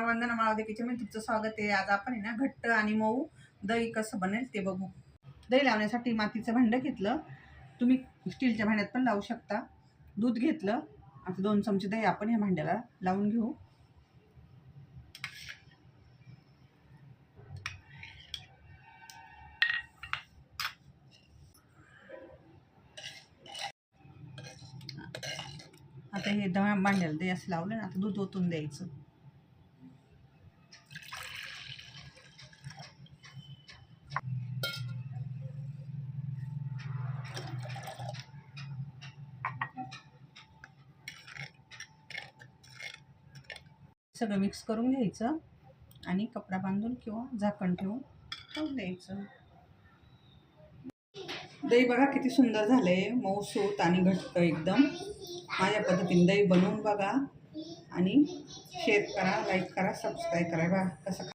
वंदना माळवदे किचनमध्ये तुमचं स्वागत आहे. आज आपण आहे ना घट्ट आणि मऊ दही कसं बनेल ते बघू. दही लावण्यासाठी मातीचं भांडं घेतलं, तुम्ही स्टीलच्या भांड्यात पण लावू शकता. दूध घेतलं, आता 2 चमचे दही आपण ह्या भांड्याला लावून घेऊ. आता हे भांड्याला दही असं लावलं ना, आता दूध ओतून द्यायचं. सगळं मिक्स करून घ्यायचं आणि कपडा बांधून किंवा झाकण ठेवून ठेवून द्यायचं. दही बघा किती सुंदर झालंय, मऊसूत आणि घट्ट एकदम. माझ्या पद्धतीने दही बनवून बघा आणि शेअर करा, लाईक करा, सबस्क्राईब करा. बघा कसं